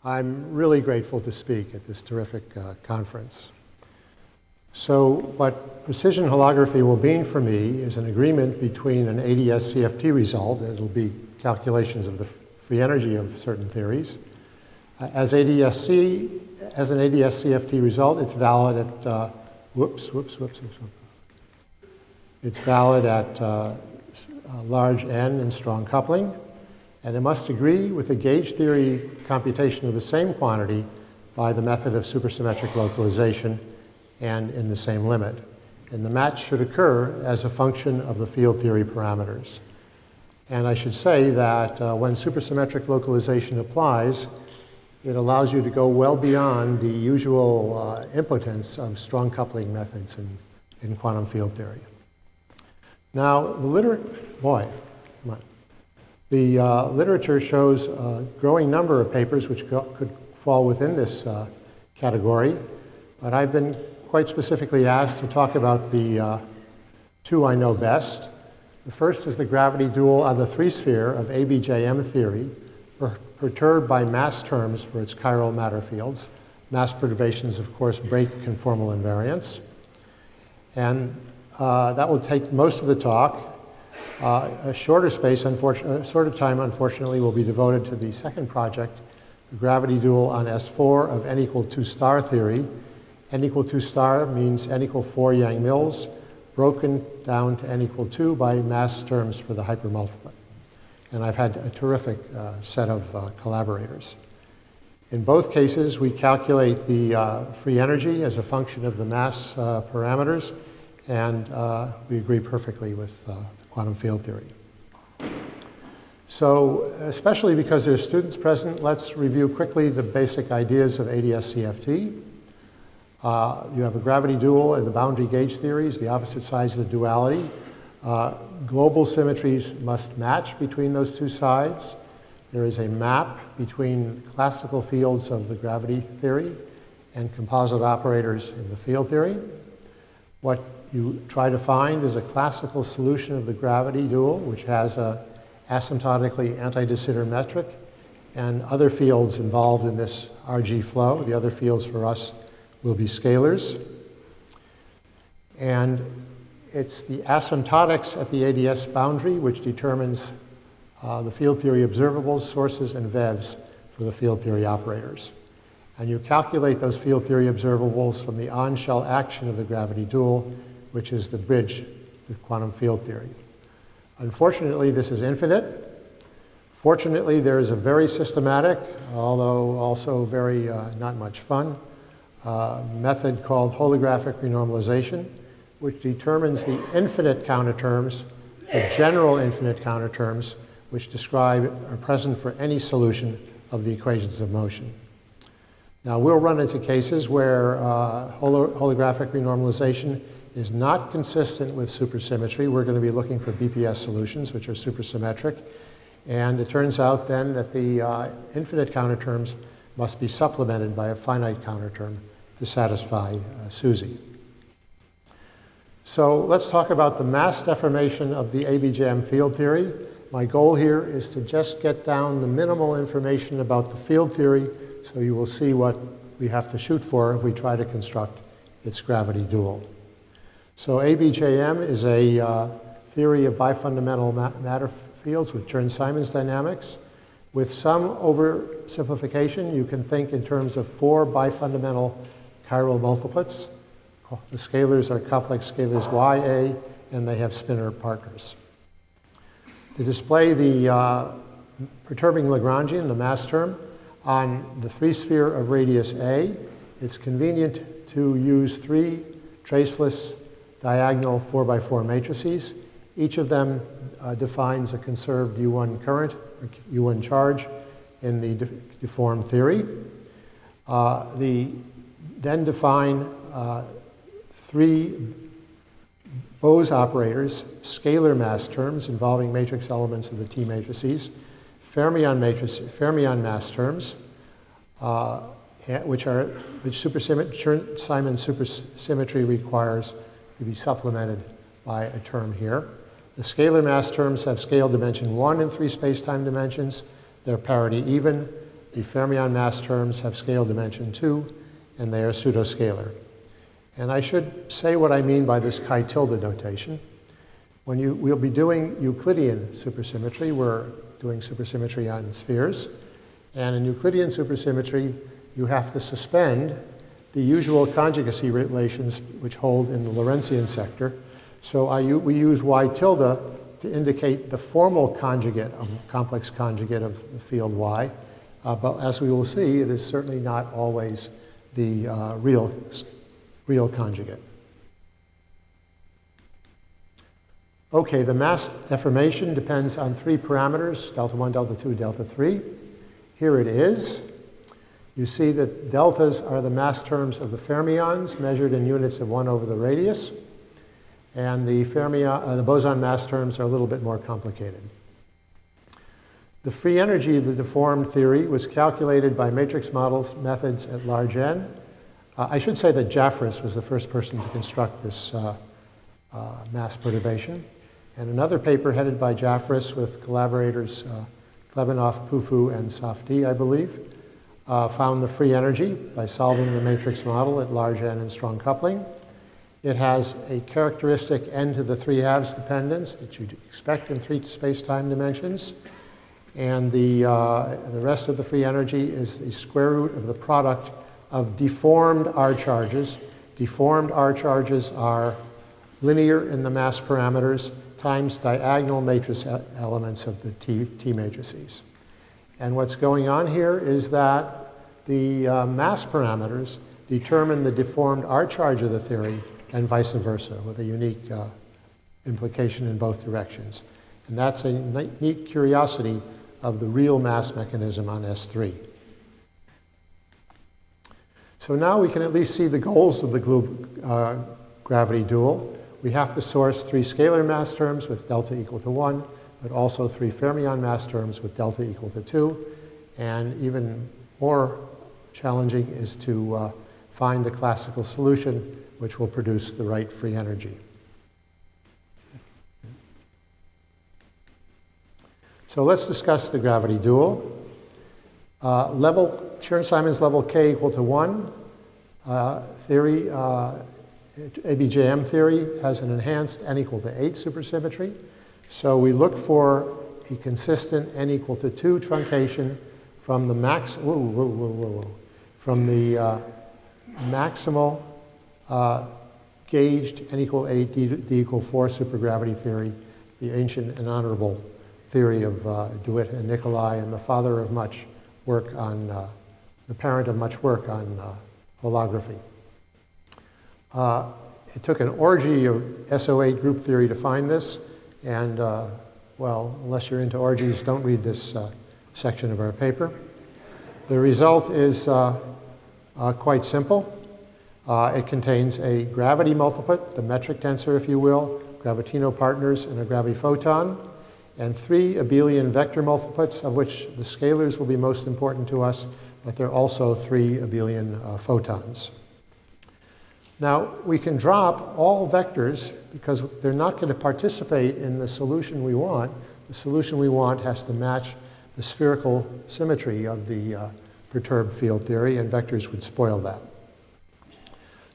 I'm really grateful to speak at this terrific conference. So what precision holography will mean for me is an agreement between an AdS CFT result, it'll be calculations of the free energy of certain theories. As an AdS CFT result, it's valid at, It's valid at large N and strong coupling, and it must agree with a gauge theory computation of the same quantity by the method of supersymmetric localization and in the same limit. And the match should occur as a function of the field theory parameters. And I should say that when supersymmetric localization applies, it allows you to go well beyond the usual impotence of strong coupling methods in quantum field theory. Now, the literature shows a growing number of papers which could fall within this category, but I've been quite specifically asked to talk about the two I know best. The first is the gravity dual on the three-sphere of ABJM theory, perturbed by mass terms for its chiral matter fields. Mass perturbations, of course, break conformal invariance. And that will take most of the talk. A shorter time, unfortunately, will be devoted to the second project, the gravity dual on S4 of n equal 2 star theory. N equal 2 star means n equal 4 Yang-Mills, broken down to n equal 2 by mass terms for the hypermultiplet. And I've had a terrific set of collaborators. In both cases, we calculate the free energy as a function of the mass parameters, and we agree perfectly with the quantum field theory. So, especially because there's students present, let's review quickly the basic ideas of AdS CFT. You have a gravity dual and the boundary gauge theories, the opposite sides of the duality. Global symmetries must match between those two sides. There is a map between classical fields of the gravity theory and composite operators in the field theory. What you try to find is a classical solution of the gravity dual, which has a asymptotically anti-de Sitter metric and other fields involved in this RG flow. The other fields for us will be scalars. And it's the asymptotics at the AdS boundary which determines the field theory observables, sources, and VEVs for the field theory operators. And you calculate those field theory observables from the on-shell action of the gravity dual, which is the bridge to quantum field theory. Unfortunately, this is infinite. Fortunately, there is a very systematic, although also very not much fun, method called holographic renormalization, which determines the infinite counterterms, the general infinite counterterms, which are present for any solution of the equations of motion. Now, we'll run into cases where holographic renormalization is not consistent with supersymmetry. We're going to be looking for BPS solutions, which are supersymmetric. And it turns out then that the infinite counterterms must be supplemented by a finite counterterm to satisfy SUSY. So let's talk about the mass deformation of the ABJM field theory. My goal here is to just get down the minimal information about the field theory so you will see what we have to shoot for if we try to construct its gravity dual. So ABJM is a theory of bifundamental matter fields with Chern-Simons dynamics. With some oversimplification, you can think in terms of 4 bifundamental chiral multiplets. The scalars are complex scalars YA, and they have spinor partners. To display the perturbing Lagrangian, the mass term, on the three-sphere of radius A, it's convenient to use 3 traceless diagonal 4x4 matrices. Each of them defines a conserved U1 current, or U1 charge, in the deformed theory. Then define 3 Bose operators, scalar mass terms involving matrix elements of the T matrices, fermion mass terms, which Chern-Simons supersymmetry requires to be supplemented by a term here. The scalar mass terms have scale dimension 1 in 3 space-time dimensions. They're parity even. the fermion mass terms have scale dimension 2, and they are pseudoscalar. And I should say what I mean by this chi tilde notation. We'll be doing Euclidean supersymmetry. We're doing supersymmetry on spheres. And in Euclidean supersymmetry, you have to suspend the usual conjugacy relations which hold in the Lorentzian sector. So we use y tilde to indicate the formal conjugate, complex conjugate of the field y. But as we will see, it is certainly not always the real conjugate. Okay, the mass deformation depends on 3 parameters, delta 1, delta 2, delta 3. Here it is. You see that deltas are the mass terms of the fermions measured in units of 1 over the radius. And the boson mass terms are a little bit more complicated. The free energy of the deformed theory was calculated by matrix models methods at large n. I should say that Jaffrus was the first person to construct this mass perturbation. And another paper headed by Jaffrus with collaborators Klebanov, Pufu, and Safdie, I believe, found the free energy by solving the matrix model at large n and strong coupling. It has a characteristic n to the 3/2 dependence that you'd expect in 3 space-time dimensions. And the rest of the free energy is the square root of the product of deformed R charges. Deformed R charges are linear in the mass parameters times diagonal matrix elements of the T matrices. And what's going on here is that the mass parameters determine the deformed R charge of the theory and vice versa, with a unique implication in both directions. And that's a neat curiosity of the real mass mechanism on S3. So now we can at least see the goals of the gravity dual. We have to source 3 scalar mass terms with delta equal to 1, but also 3 fermion mass terms with delta equal to 2. And even more challenging is to find a classical solution which will produce the right free energy. So let's discuss the gravity dual. Chern-Simons level k equal to 1 theory, ABJM theory has an enhanced n equal to 8 supersymmetry. So we look for a consistent n equal to 2 truncation from the maximal gauged n equal 8, d equal 4 supergravity theory, the ancient and honorable theory of DeWitt and Nicolai, and the father of much work on, the parent of much work on holography. It took an orgy of SO8 group theory to find this, and well, unless you're into orgies, don't read this section of our paper. The result is quite simple. It contains a gravity multiplet, the metric tensor, if you will, gravitino partners, and a graviphoton, and 3 abelian vector multiplets, of which the scalars will be most important to us, but there are also 3 abelian photons. Now, we can drop all vectors because they're not going to participate in the solution we want. The solution we want has to match the spherical symmetry of the perturbed field theory, and vectors would spoil that.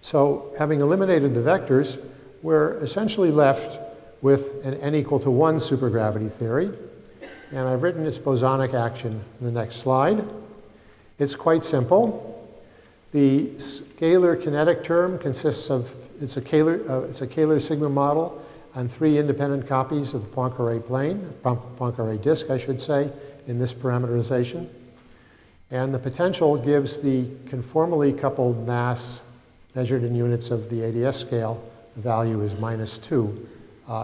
So having eliminated the vectors, we're essentially left with an n equal to 1 supergravity theory. And I've written its bosonic action in the next slide. It's quite simple. The scalar kinetic term consists of, it's a Kähler sigma model on 3 independent copies of the Poincare plane, Poincare disk, I should say, in this parameterization. And the potential gives the conformally coupled mass measured in units of the AdS scale. The value is -2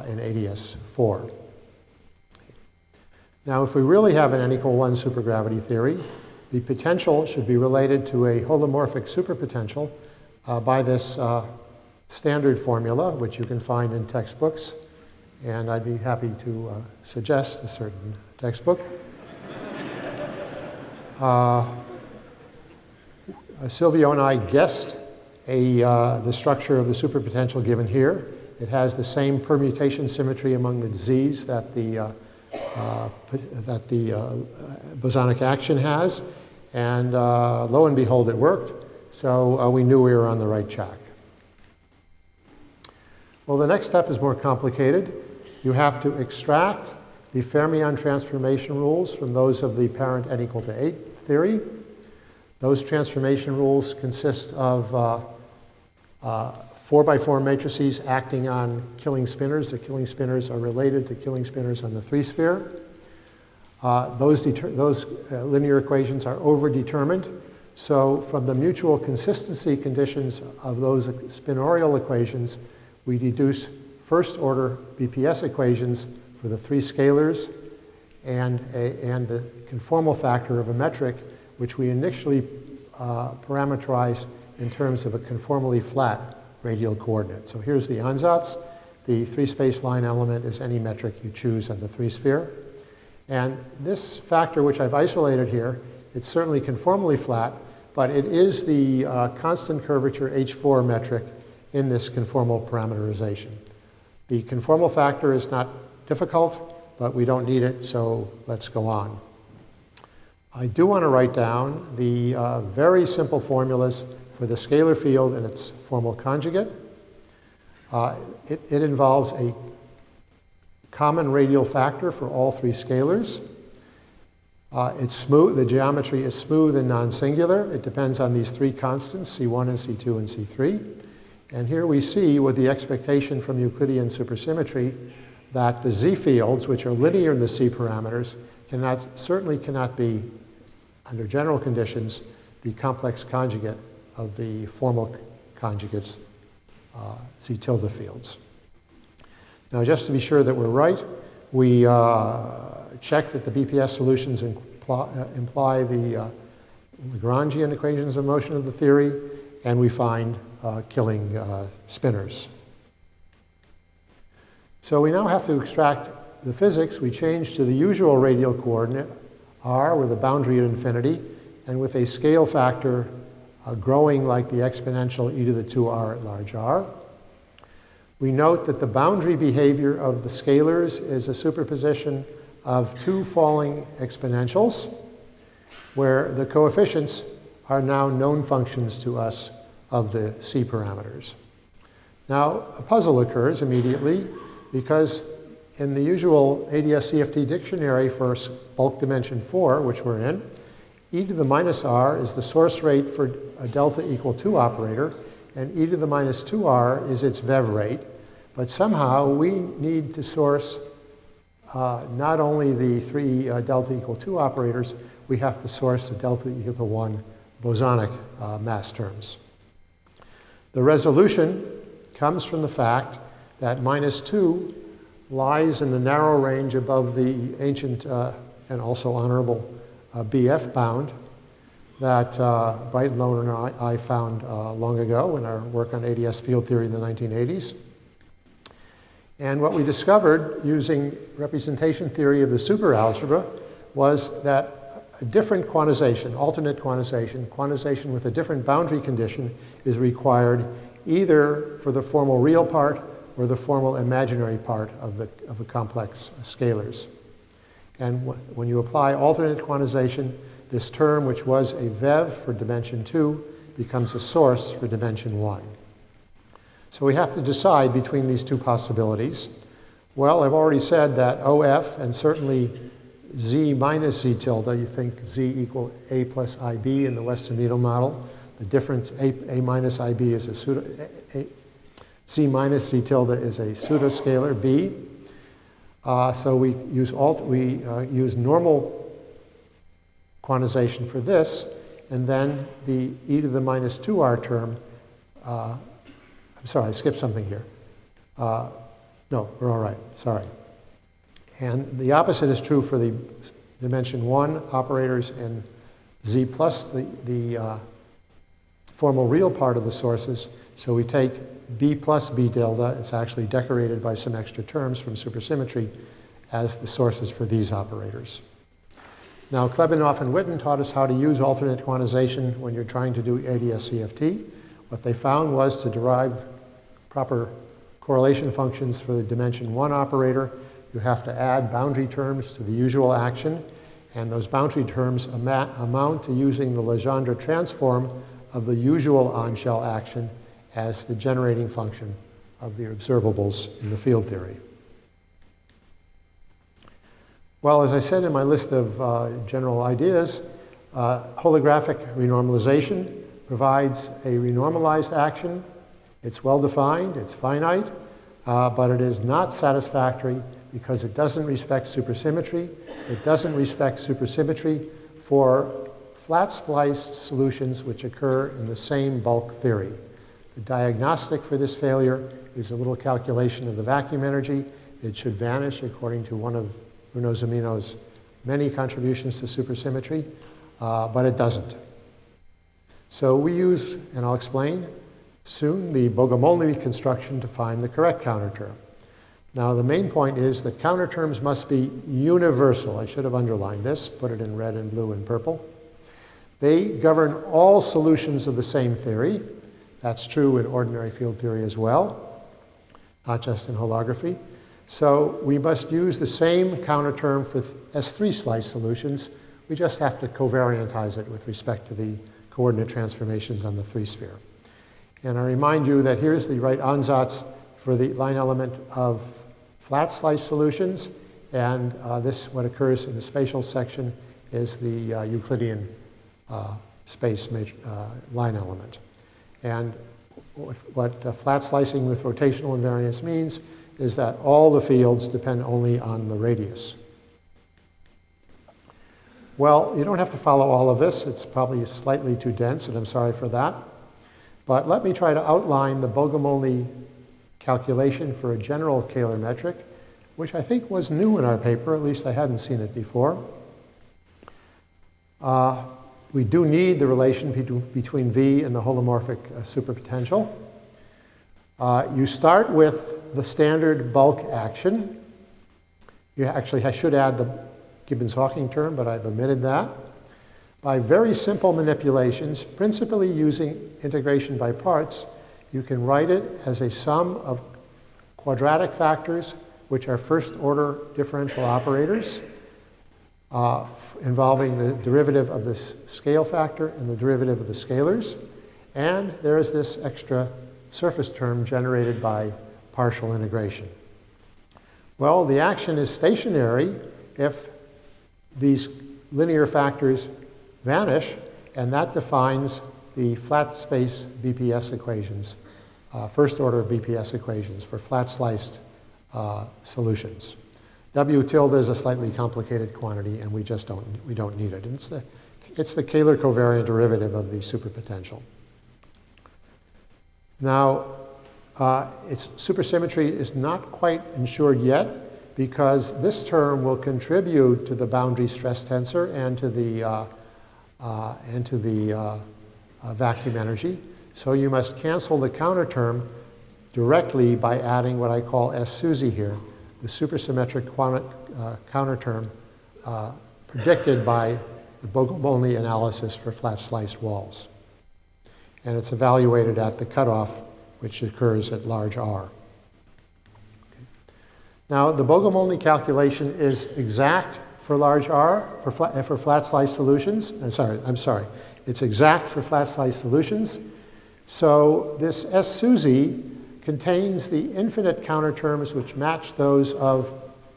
in AdS 4. Now, if we really have an n equal 1 supergravity theory, the potential should be related to a holomorphic superpotential by this standard formula, which you can find in textbooks. And I'd be happy to suggest a certain textbook. Silvio and I guessed the structure of the superpotential given here. It has the same permutation symmetry among the Z's that the bosonic action has. And lo and behold, it worked. So we knew we were on the right track. Well, the next step is more complicated. You have to extract the fermion transformation rules from those of the parent n equal to 8 theory. Those transformation rules consist of 4x4 matrices acting on killing spinors. The killing spinors are related to killing spinors on the 3-sphere. Those linear equations are overdetermined. So from the mutual consistency conditions of those spinorial equations, we deduce first-order BPS equations for the 3 scalars and the conformal factor of a metric, which we initially parameterize in terms of a conformally flat radial coordinate. So here's the ansatz. The 3-space line element is any metric you choose on the 3-sphere. And this factor, which I've isolated here, it's certainly conformally flat, but it is the constant curvature H4 metric in this conformal parameterization. The conformal factor is not difficult, but we don't need it, so let's go on. I do want to write down the very simple formulas for the scalar field and its formal conjugate. It involves a common radial factor for all 3 scalars. It's smooth. The geometry is smooth and non-singular. It depends on these 3 constants, C1 and C2 and C3. And here we see, with the expectation from Euclidean supersymmetry, that the Z fields, which are linear in the C parameters, certainly cannot be, under general conditions, the complex conjugate of the formal conjugates, Z tilde fields. Now, just to be sure that we're right, we check that the BPS solutions imply the Lagrangian equations of motion of the theory, and we find killing spinors. So we now have to extract the physics. We change to the usual radial coordinate, r, with a boundary at infinity, and with a scale factor growing like the exponential e to the 2r at large r. We note that the boundary behavior of the scalars is a superposition of 2 falling exponentials, where the coefficients are now known functions to us of the C parameters. Now, a puzzle occurs immediately, because in the usual AdS CFT dictionary for bulk dimension 4, which we're in, e to the minus r is the source rate for a delta equal 2 operator, and e to the minus 2r is its VEV rate. But somehow we need to source not only the 3 delta equal 2 operators, we have to source the delta equal to 1 bosonic mass terms. The resolution comes from the fact that minus 2 lies in the narrow range above the ancient and also honorable BF bound that Bright, Lohner, and I found long ago in our work on AdS field theory in the 1980s. And what we discovered using representation theory of the superalgebra was that a different quantization, alternate quantization with a different boundary condition is required either for the formal real part or the formal imaginary part of a complex scalars. And when you apply alternate quantization, this term, which was a VEV for dimension 2, becomes a source for dimension 1. So we have to decide between these 2 possibilities. Well, I've already said that OF and certainly Z minus Z tilde, you think Z equal A plus IB in the Weston-Needle model. The difference, A minus IB is a pseudo, Z minus Z tilde is a pseudoscalar B. So we use normal quantization for this, and then the e to the minus 2r term. I'm sorry, I skipped something here. No, we're all right, sorry. And the opposite is true for the dimension 1 operators and Z plus the formal real part of the sources. So we take B plus B tilde, it's actually decorated by some extra terms from supersymmetry, as the sources for these operators. Now, Klebanoff and Witten taught us how to use alternate quantization when you're trying to do AdS CFT. What they found was to derive proper correlation functions for the dimension 1 operator, you have to add boundary terms to the usual action, And those boundary terms amount to using the Legendre transform of the usual on-shell action as the generating function of the observables in the field theory. Well, as I said in my list of general ideas, holographic renormalization provides a renormalized action. It's well-defined, it's finite, but it is not satisfactory because it doesn't respect supersymmetry. It doesn't respect supersymmetry for flat-spliced solutions which occur in the same bulk theory. The diagnostic for this failure is a little calculation of the vacuum energy. It should vanish according to one of Bruno Zimino's many contributions to supersymmetry, but it doesn't. So we use, and I'll explain soon, the Bogomolny construction to find the correct counterterm. Now, the main point is that counterterms must be universal. I should have underlined this, put it in red and blue and purple. They govern all solutions of the same theory. That's true in ordinary field theory as well, not just in holography. So we must use the same counterterm for S3 slice solutions. We just have to covariantize it with respect to the coordinate transformations on the 3-sphere. And I remind you that here's the right ansatz for the line element of flat slice solutions, and what occurs in the spatial section is the Euclidean space line element. And what flat slicing with rotational invariance means is that all the fields depend only on the radius. Well, you don't have to follow all of this. It's probably slightly too dense, and I'm sorry for that. But let me try to outline the Bogomolny calculation for a general Kähler metric, which I think was new in our paper, at least I hadn't seen it before. We do need the relation between V and the holomorphic superpotential. You start with the standard bulk action. I should add the Gibbons-Hawking term, but I've omitted that. By very simple manipulations, principally using integration by parts, you can write it as a sum of quadratic factors, which are first-order differential operators, involving the derivative of this scale factor and the derivative of the scalars. And there is this extra surface term generated by partial integration. Well, the action is stationary if these linear factors vanish, and that defines the flat space BPS equations, first-order BPS equations for flat-sliced solutions. W tilde is a slightly complicated quantity, and we don't need it. And it's the Kähler covariant derivative of the superpotential. Now, its supersymmetry is not quite ensured yet because this term will contribute to the boundary stress tensor and to the vacuum energy. So you must cancel the counter term directly by adding what I call S SUSY here, the supersymmetric counter term predicted by the Bogomolny analysis for flat sliced walls. And it's evaluated at the cutoff, which occurs at large R. Okay. Now, the Bogomolny calculation is exact for large R, for flat slice solutions. I'm sorry. It's exact for flat slice solutions. So this S SUSY contains the infinite counter terms which match those of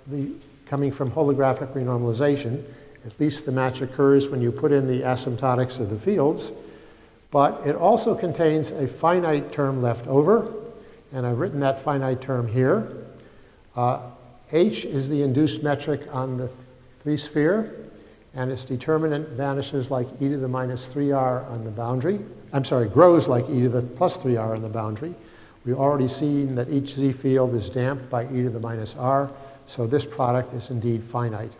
the coming from holographic renormalization. At least the match occurs when you put in the asymptotics of the fields. But it also contains a finite term left over, and I've written that finite term here. H is the induced metric on the 3-sphere, and its determinant vanishes like e to the minus 3r on the boundary. I'm sorry, grows like e to the plus 3r on the boundary. We've already seen that each z field is damped by e to the minus r, so this product is indeed finite.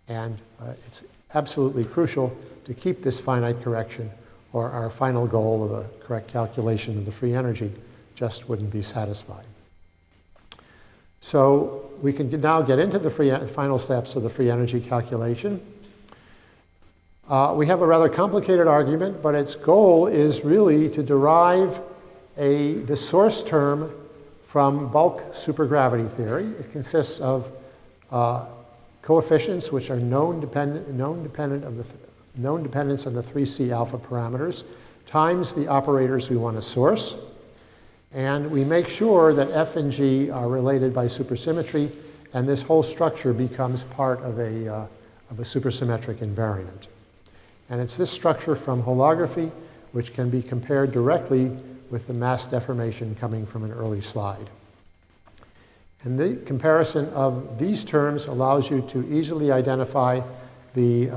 And it's absolutely crucial to keep this finite correction, or our final goal of a correct calculation of the free energy just wouldn't be satisfied. So we can now get into the final steps of the free energy calculation. We have a rather complicated argument, but its goal is really to derive the source term from bulk supergravity theory. It consists of coefficients, which are known dependence on the 3C alpha parameters, times the operators we want to source. And we make sure that F and G are related by supersymmetry, and this whole structure becomes part of a supersymmetric invariant. And it's this structure from holography which can be compared directly with the mass deformation coming from an early slide. And the comparison of these terms allows you to easily identify the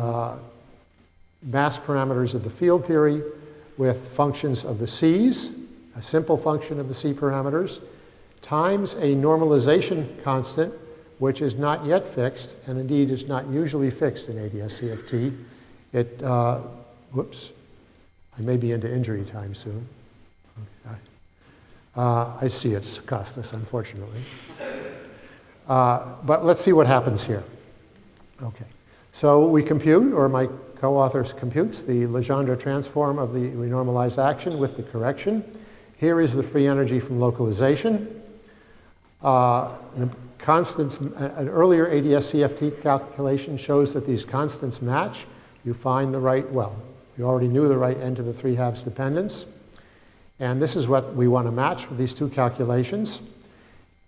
mass parameters of the field theory with functions of the C's, a simple function of the C parameters, times a normalization constant, which is not yet fixed, and indeed is not usually fixed in AdS CFT. It, whoops, I may be into injury time soon. Okay. I see it's cost us, unfortunately. But let's see what happens here. Okay, so we compute, or my co-author computes, the Legendre transform of the renormalized action with the correction. Here is the free energy from localization. The constants, an earlier AdS CFT calculation shows that these constants match. You find the right, well, you already knew the right n to the 3/2 dependence. And this is what we want to match with these two calculations.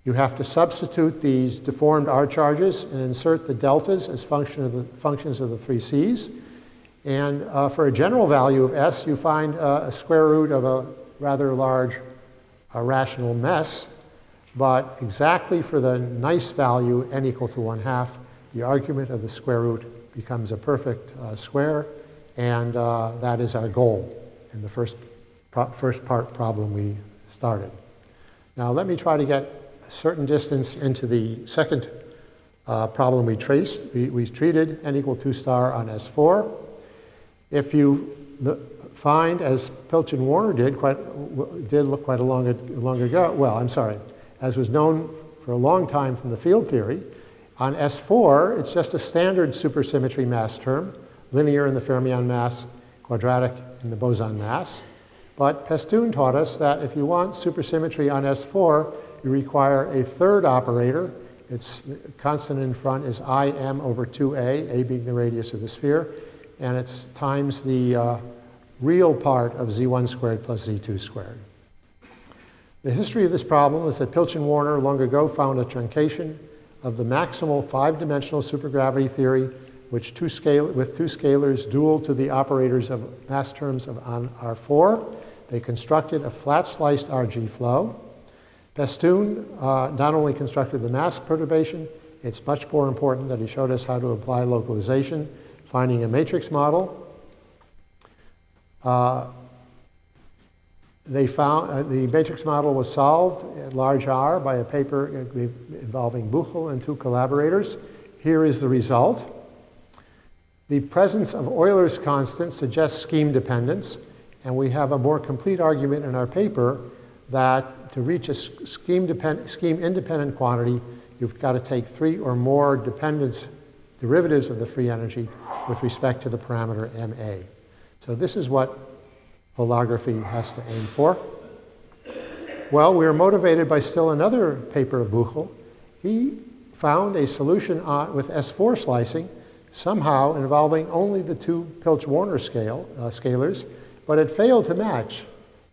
You have to substitute these deformed R charges and insert the deltas as functions of the 3Cs. And for a general value of S, you find a square root of a rather large rational mess. But exactly for the nice value, n equal to 1/2, the argument of the square root becomes a perfect square. And that is our goal in the first part problem we started. Now let me try to get a certain distance into the second problem we traced. We treated n equal 2 star on S4. If you find, as Pilch and Warner did quite a long ago, well, I'm sorry, as was known for a long time from the field theory, on S4, it's just a standard supersymmetry mass term, linear in the fermion mass, quadratic in the boson mass. But Pastun taught us that if you want supersymmetry on S4, you require a third operator. Its constant in front is Im over 2a, a being the radius of the sphere, and it's times the real part of z1 squared plus z2 squared. The history of this problem is that Pilch and Warner long ago found a truncation of the maximal 5-dimensional supergravity theory with two scalars dual to the operators of mass terms on R4. They constructed a flat-sliced RG flow. Pastun not only constructed the mass perturbation, it's much more important that he showed us how to apply localization, finding a matrix model. They found the matrix model was solved at large R by a paper involving Buchel and 2 collaborators. Here is the result. The presence of Euler's constant suggests scheme dependence, and we have a more complete argument in our paper that to reach a scheme-independent quantity, you've got to take 3 or more derivatives of the free energy with respect to the parameter Ma. So this is what holography has to aim for. Well, we are motivated by still another paper of Buchel. He found a solution with S4 slicing, somehow involving only the 2 Pilch-Warner scalars, but it failed to match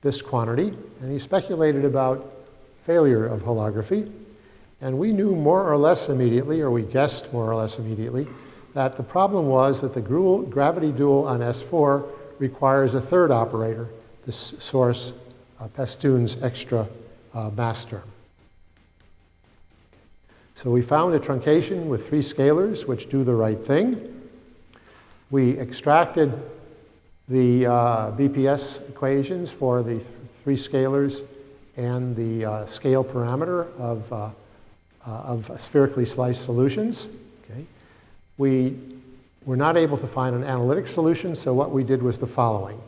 this quantity, and he speculated about failure of holography. And we knew more or less immediately, or we guessed more or less immediately, that the problem was that the gravity dual on S4 requires a third operator, the source, Pastun's extra mass term. So we found a truncation with 3 scalars which do the right thing. We extracted the BPS equations for the 3 scalars and the scale parameter of spherically sliced solutions. Okay. We were not able to find an analytic solution, so what we did was the following.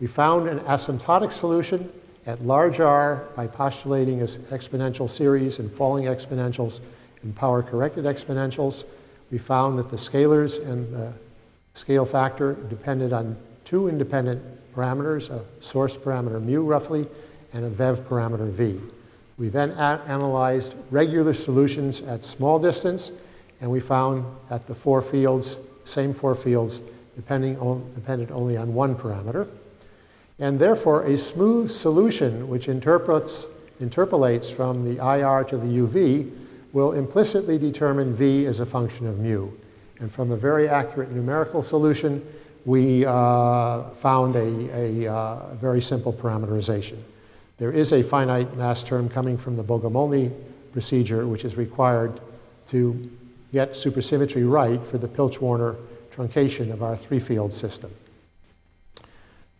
We found an asymptotic solution at large R by postulating an exponential series and falling exponentials and power-corrected exponentials. We found that the scalars and the scale factor depended on 2 independent parameters, a source parameter mu roughly, and a VEV parameter V. We then analyzed regular solutions at small distance, And we found that the four fields, same four fields, depended only on one parameter. And therefore, a smooth solution which interpolates from the IR to the UV will implicitly determine V as a function of mu. And from a very accurate numerical solution, we found a very simple parameterization. There is a finite mass term coming from the Bogomolny procedure, which is required to get supersymmetry right for the Pilch-Warner truncation of our three-field system.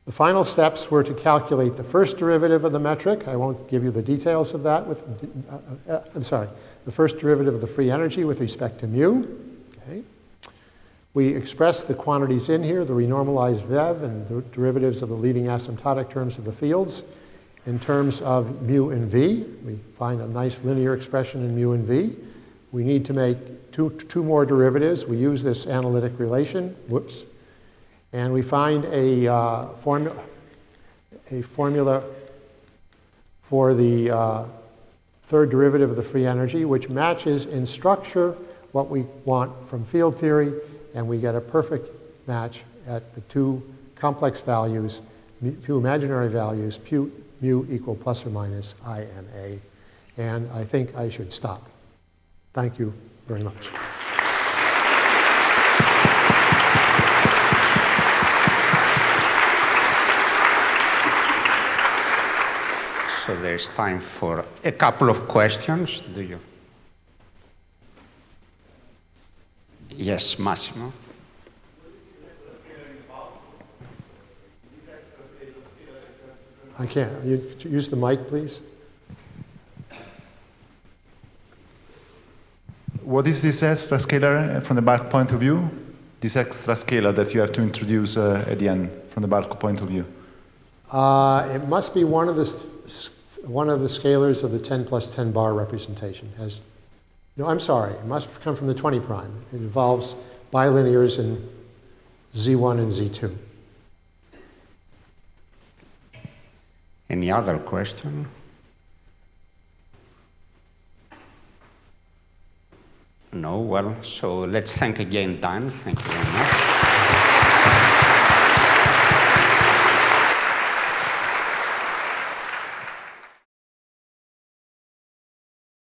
The final steps were to calculate the first derivative of the metric. I won't give you the details of that. The first derivative of the free energy with respect to mu. Okay. We expressed the quantities in here, the renormalized VEV and the derivatives of the leading asymptotic terms of the fields in terms of mu and V. We find a nice linear expression in mu and V. We need to make two more derivatives. We use this analytic relation. Whoops. And we find a formula for the third derivative of the free energy, which matches in structure what we want from field theory, and we get a perfect match at the two complex values, two imaginary values, mu equal plus or minus INA. And I think I should stop. Thank you very much. So there's time for a couple of questions. Do you? Yes, Massimo. I can't. You use the mic, please. What is this extra scalar from the bulk point of view? This extra scalar that you have to introduce at the end from the bulk point of view? It must be one of the scalars of the 10 plus 10 bar representation. No, I'm sorry. It must come from the 20 prime. It involves bilinears in Z1 and Z2. Any other question? No? Well, so let's thank again Dan. Thank you very much.